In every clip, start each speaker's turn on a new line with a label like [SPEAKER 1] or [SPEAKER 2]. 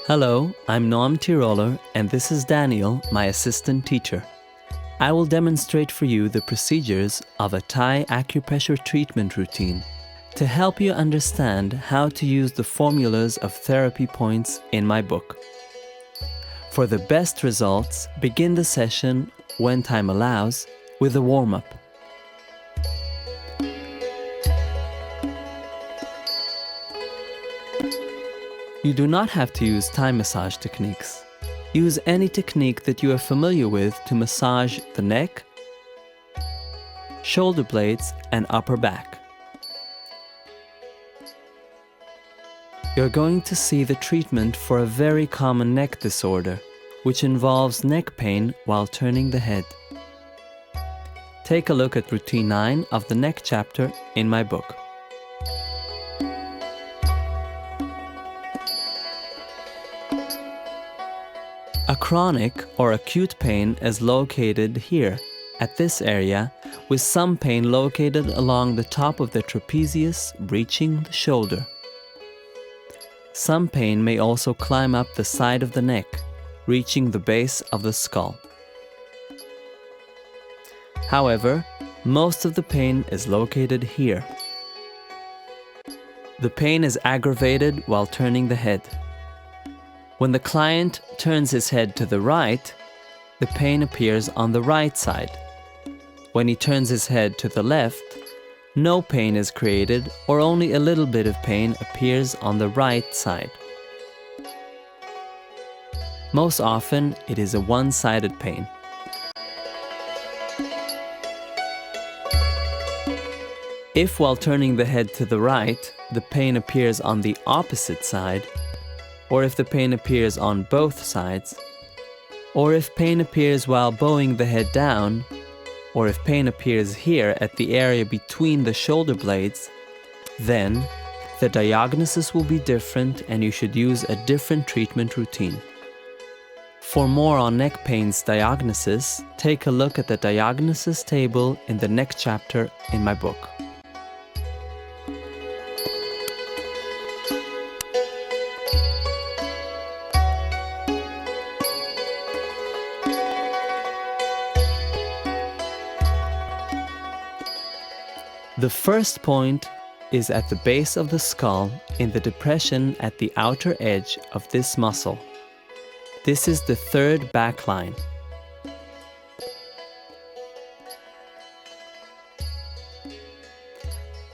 [SPEAKER 1] Hello, I'm Noam Tiroler, and this is Daniel, my assistant teacher. I will demonstrate for you the procedures of a Thai acupressure treatment routine to help you understand how to use the formulas of therapy points in my book. For the best results, begin the session, when time allows, with a warm-up. You do not have to use Thai massage techniques. Use any technique that you are familiar with to massage the neck, shoulder blades, and upper back. You're going to see the treatment for a very common neck disorder, which involves neck pain while turning the head. Take a look at Routine 9 of the neck chapter in my book. A chronic or acute pain is located here, at this area, with some pain located along the top of the trapezius reaching the shoulder. Some pain may also climb up the side of the neck, reaching the base of the skull. However, most of the pain is located here. The pain is aggravated while turning the head. When the client turns his head to the right, the pain appears on the right side. When he turns his head to the left, no pain is created or only a little bit of pain appears on the right side. Most often, it is a one-sided pain. If while turning the head to the right, the pain appears on the opposite side, or if the pain appears on both sides, or if pain appears while bowing the head down, or if pain appears here at the area between the shoulder blades, then the diagnosis will be different and you should use a different treatment routine. For more on neck pain's diagnosis, take a look at the diagnosis table in the neck chapter in my book. The first point is at the base of the skull in the depression at the outer edge of this muscle. This is the third back line.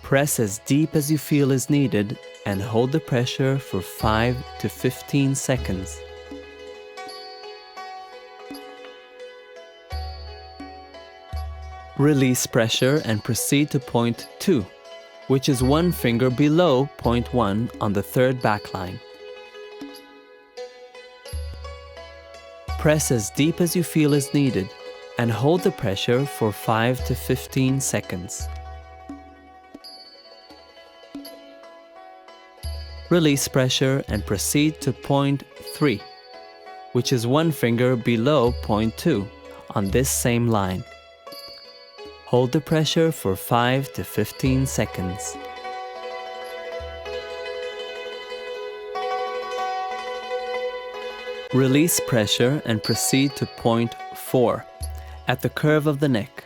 [SPEAKER 1] Press as deep as you feel is needed and hold the pressure for 5 to 15 seconds. Release pressure and proceed to point 2, which is one finger below point 1 on the third back line. Press as deep as you feel is needed and hold the pressure for 5 to 15 seconds. Release pressure and proceed to point 3, which is one finger below point 2 on this same line. Hold the pressure for 5 to 15 seconds. Release pressure and proceed to point 4, at the curve of the neck.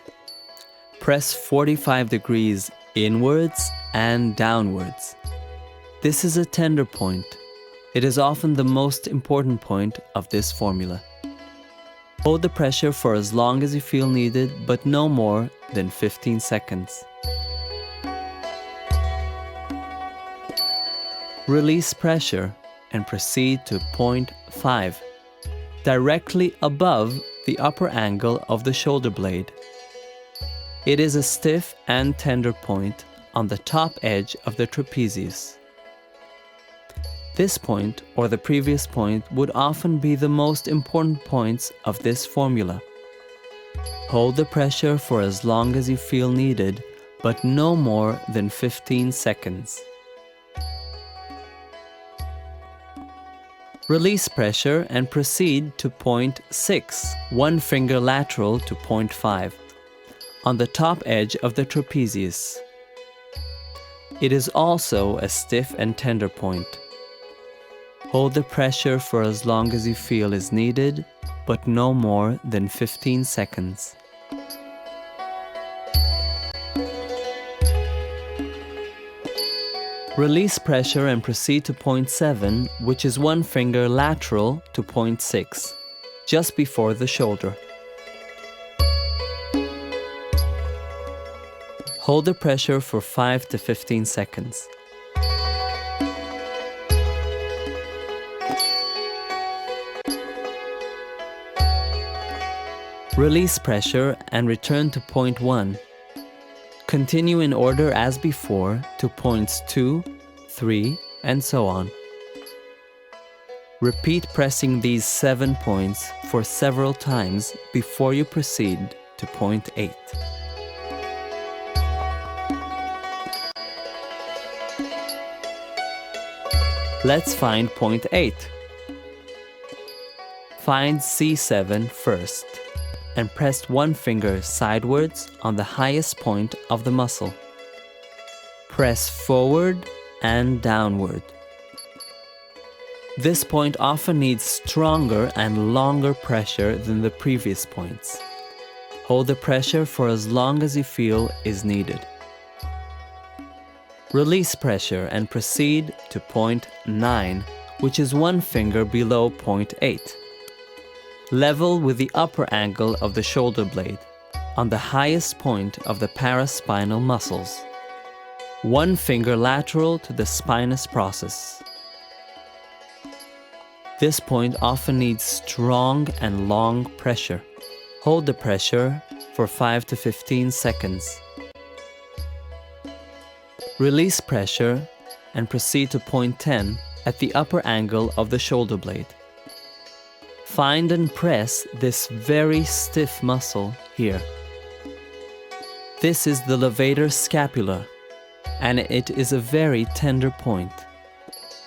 [SPEAKER 1] Press 45 degrees inwards and downwards. This is a tender point. It is often the most important point of this formula. Hold the pressure for as long as you feel needed, but no more than 15 seconds. Release pressure and proceed to point 5, directly above the upper angle of the shoulder blade. It is a stiff and tender point on the top edge of the trapezius. This point or the previous point would often be the most important points of this formula. Hold the pressure for as long as you feel needed, but no more than 15 seconds. Release pressure and proceed to point 6, one finger lateral to point 5, on the top edge of the trapezius. It is also a stiff and tender point. Hold the pressure for as long as you feel is needed, but no more than 15 seconds. Release pressure and proceed to point 7, which is one finger lateral to point 6, just before the shoulder. Hold the pressure for 5 to 15 seconds. Release pressure and return to point 1. Continue in order as before to points 2, 3, and so on. Repeat pressing these 7 points for several times before you proceed to point 8. Let's find point 8. Find C7 first and press one finger sidewards on the highest point of the muscle. Press forward and downward. This point often needs stronger and longer pressure than the previous points. Hold the pressure for as long as you feel is needed. Release pressure and proceed to point 9, which is one finger below point 8. Level with the upper angle of the shoulder blade, on the highest point of the paraspinal muscles. One finger lateral to the spinous process. This point often needs strong and long pressure. Hold the pressure for 5 to 15 seconds. Release pressure and proceed to point 10 at the upper angle of the shoulder blade. Find and press this very stiff muscle here. This is the levator scapula, and it is a very tender point.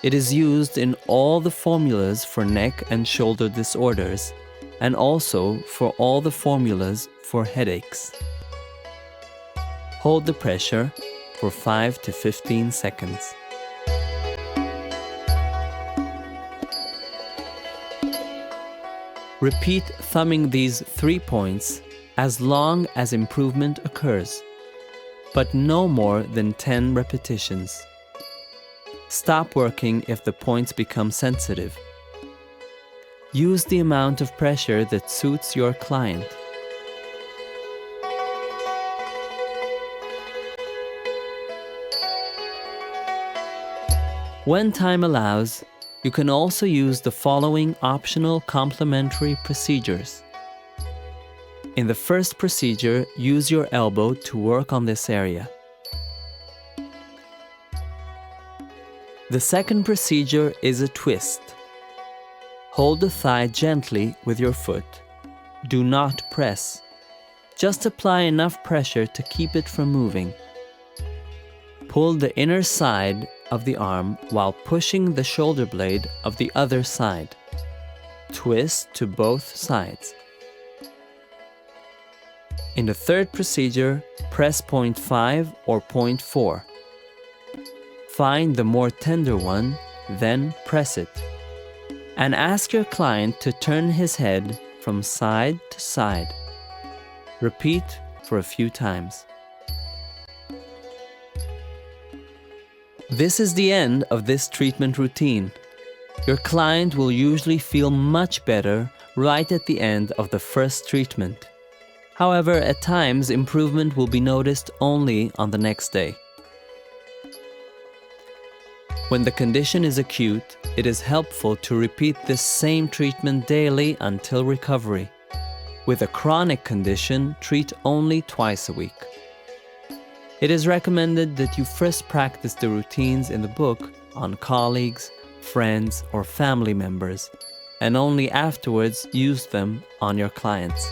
[SPEAKER 1] It is used in all the formulas for neck and shoulder disorders, and also for all the formulas for headaches. Hold the pressure for 5 to 15 seconds. Repeat thumbing these 3 points as long as improvement occurs, but no more than 10 repetitions. Stop working if the points become sensitive. Use the amount of pressure that suits your client. When time allows, you can also use the following optional complementary procedures. In the first procedure, use your elbow to work on this area. The second procedure is a twist. Hold the thigh gently with your foot. Do not press. Just apply enough pressure to keep it from moving. Pull the inner side of the arm while pushing the shoulder blade of the other side. Twist to both sides. In the third procedure, press point 5 or point 4. Find the more tender one, then press it. And ask your client to turn his head from side to side. Repeat for a few times. This is the end of this treatment routine. Your client will usually feel much better right at the end of the first treatment. However, at times improvement will be noticed only on the next day. When the condition is acute, it is helpful to repeat this same treatment daily until recovery. With a chronic condition, treat only twice a week. It is recommended that you first practice the routines in the book on colleagues, friends, or family members, and only afterwards use them on your clients.